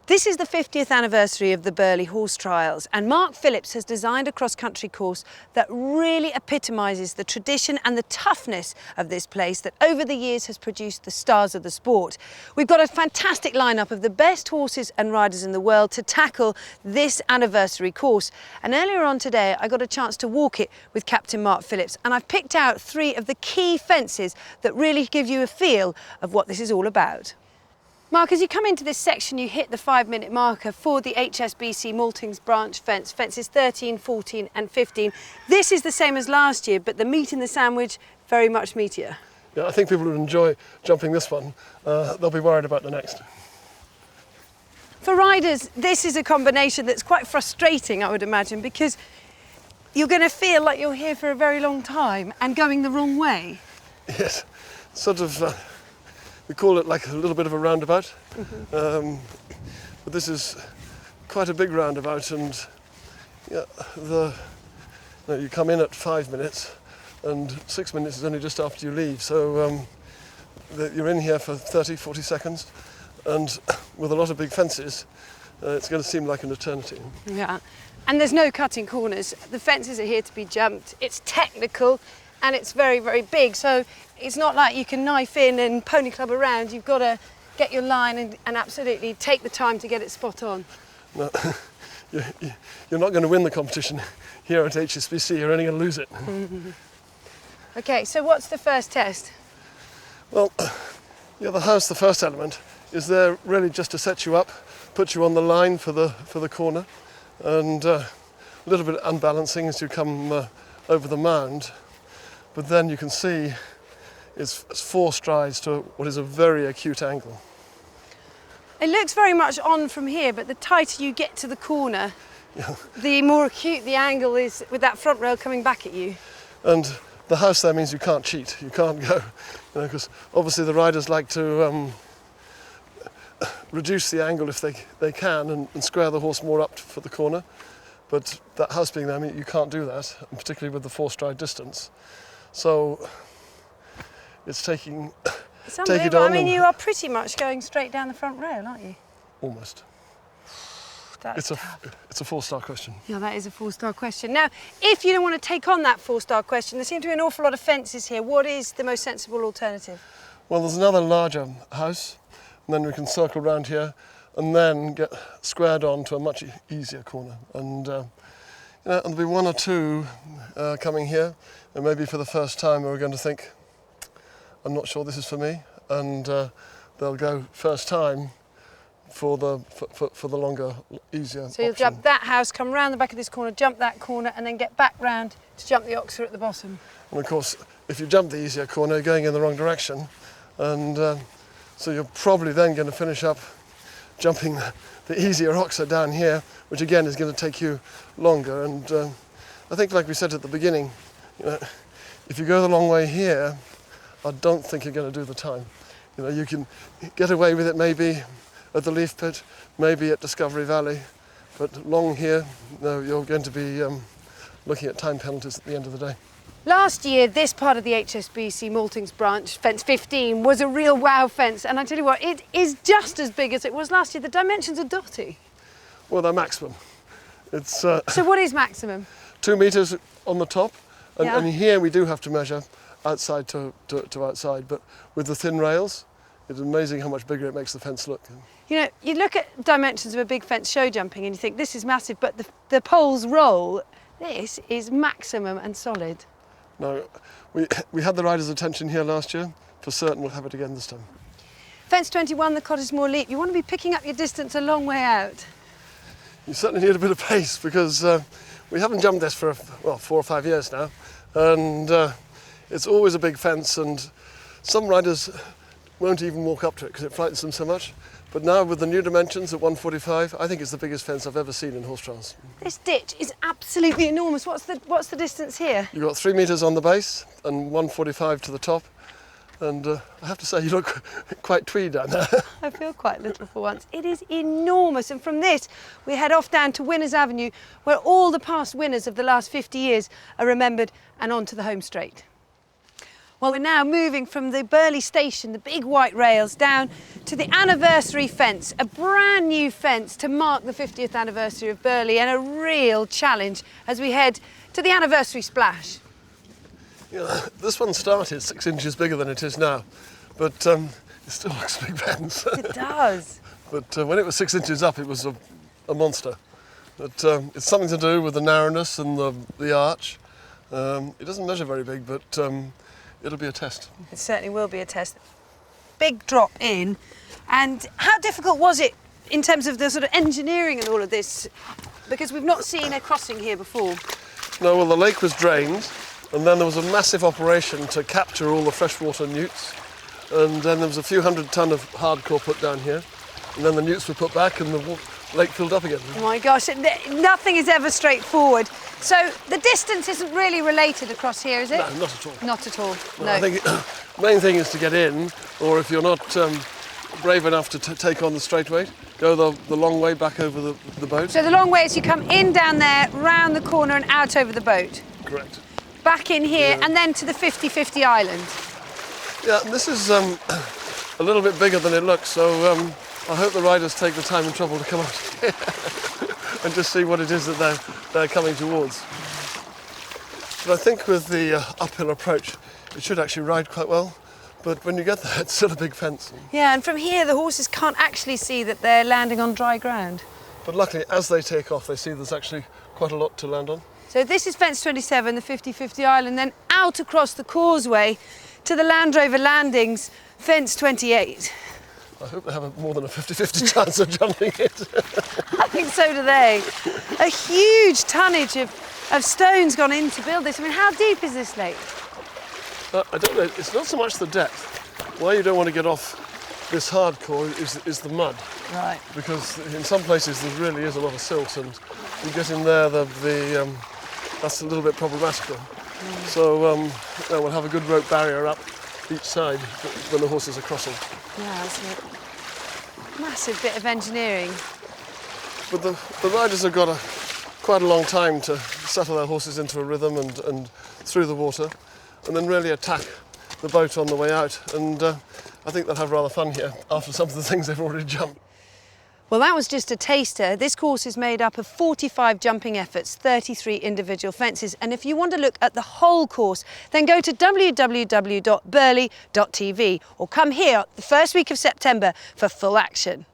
This is the 50th anniversary of the Burghley horse trials, and Mark Phillips has designed a cross-country course that really epitomises the tradition and the toughness of this place that over the years has produced the stars of the sport. We've got a fantastic lineup of the best horses and riders in the world to tackle this anniversary course. And earlier on today, I got a chance to walk it with Captain Mark Phillips, and I've picked out 3 of the key fences that really give you a feel of what this is all about. Mark, as you come into this section, you hit the 5-minute marker for the HSBC Maltings branch fence, fences 13, 14 and 15. This is the same as last year, but the meat in the sandwich, very much meatier. Yeah, I think people would enjoy jumping this one. They'll be worried about the next. For riders, this is a combination that's quite frustrating, I would imagine, because you're going to feel like you're here for a very long time and going the wrong way. Yes, sort of. We call it like a little bit of a roundabout, but this is quite a big roundabout, and yeah, you come in at 5 minutes, and 6 minutes is only just after you leave, so you're in here for 30, 40 seconds, and with a lot of big fences, it's going to seem like an eternity. Yeah, and there's no cutting corners. The fences are here to be jumped. It's technical, and it's very, very big, so it's not like you can knife in and pony club around. You've got to get your line and absolutely take the time to get it spot on. No, you're not going to win the competition here at HSBC, you're only going to lose it. Okay, so what's the first test? Well, yeah, the house, the first element, is there really just to set you up, put you on the line for the corner, and a little bit unbalancing as you come over the mound. But then you can see it's 4 strides to what is a very acute angle. It looks very much on from here, but the tighter you get to the corner, the more acute the angle is with that front rail coming back at you. And the house there means you can't cheat, you can't go, because obviously the riders like to reduce the angle if they can and square the horse more up for the corner. But that house being there, I mean, you can't do that, and particularly with the 4-stride distance. So it's take it on. I mean, you are pretty much going straight down the front rail, aren't you? Almost. That's it's a 4-star question. Yeah, that is a 4-star question. Now, if you don't want to take on that 4-star question, there seem to be an awful lot of fences here. What is the most sensible alternative? Well, there's another larger house, and then we can circle around here and then get squared on to a much easier corner. And there'll be 1 or 2 coming here, and maybe for the first time we're going to think, I'm not sure this is for me, and they'll go first time for the longer, easier So you'll option. jump that house, come round the back of this corner, jump that corner, and then get back round to jump the Oxer at the bottom. And of course, if you jump the easier corner, you're going in the wrong direction, and so you're probably then going to finish up jumping the easier Oxer down here, which again is going to take you longer. And I think, like we said at the beginning, if you go the long way here, I don't think you're going to do the time. You can get away with it maybe at the Leaf Pit, maybe at Discovery Valley, but long here, no, you're going to be looking at time penalties at the end of the day. Last year, this part of the HSBC Maltings branch, fence 15, was a real wow fence, and I tell you what, it is just as big as it was last year. The dimensions are dotty. Well, they're maximum. It's So what is maximum? 2 meters on the top, and, Yeah. and here we do have to measure outside to outside, but with the thin rails, it's amazing how much bigger it makes the fence look. You look at dimensions of a big fence show jumping and you think this is massive, but the poles roll. This is maximum and solid. No, we had the riders' attention here last year. For certain, we'll have it again this time. Fence 21, the Cottesmore Leap. You want to be picking up your distance a long way out. You certainly need a bit of pace because we haven't jumped this for 4 or 5 years now, and it's always a big fence, and some riders won't even walk up to it because it frightens them so much. But now with the new dimensions at 145, I think it's the biggest fence I've ever seen in horse trials. This ditch is absolutely enormous. What's the distance here? You've got 3 meters on the base and 145 to the top. And I have to say, you look quite twee down there. I feel quite little for once. It is enormous. And from this, we head off down to Winners Avenue, where all the past winners of the last 50 years are remembered, and on to the home straight. Well, we're now moving from the Burghley station, the big white rails, down to the anniversary fence, a brand new fence to mark the 50th anniversary of Burghley, and a real challenge as we head to the anniversary splash. Yeah, this one started 6 inches bigger than it is now, but it still looks a big fence. It does. But when it was 6 inches up, it was a monster. But it's something to do with the narrowness and the arch. It doesn't measure very big, but it'll be a test. It certainly will be a test. Big drop in. And how difficult was it in terms of the sort of engineering and all of this? Because we've not seen a crossing here before. No, well, the lake was drained, and then there was a massive operation to capture all the freshwater newts. And then there was a few 100 ton of hardcore put down here. And then the newts were put back and the lake filled up again. Oh my gosh, nothing is ever straightforward. So the distance isn't really related across here, is it? No, not at all. Not at all, no. I think the main thing is to get in, or if you're not brave enough to take on the straight way, go the long way back over the boat. So the long way is you come in down there, round the corner and out over the boat. Correct. Back in here, Yeah. and then to the 50-50 island. Yeah, this is a little bit bigger than it looks, so I hope the riders take the time and trouble to come out and just see what it is that they're coming towards. But I think with the uphill approach, it should actually ride quite well. But when you get there, it's still a big fence. Yeah, and from here the horses can't actually see that they're landing on dry ground. But luckily, as they take off, they see there's actually quite a lot to land on. So this is fence 27, the 50-50 island, then out across the causeway to the Land Rover landings, fence 28. I hope they have more than a 50-50 chance of jumping it. I think so do they. A huge tonnage of stones gone in to build this. I mean, how deep is this lake? I don't know, it's not so much the depth. Why you don't want to get off this hardcore is the mud. Right. Because in some places there really is a lot of silt, and you get in there, that's a little bit problematical. So we'll have a good rope barrier up each side when the horses are crossing. Yeah, that's a massive bit of engineering. But the riders have got quite a long time to settle their horses into a rhythm and through the water, and then really attack the boat on the way out. And I think they'll have rather fun here after some of the things they've already jumped. Well, that was just a taster. This course is made up of 45 jumping efforts, 33 individual fences. And if you want to look at the whole course, then go to www.burghley.tv or come here the first week of September for full action.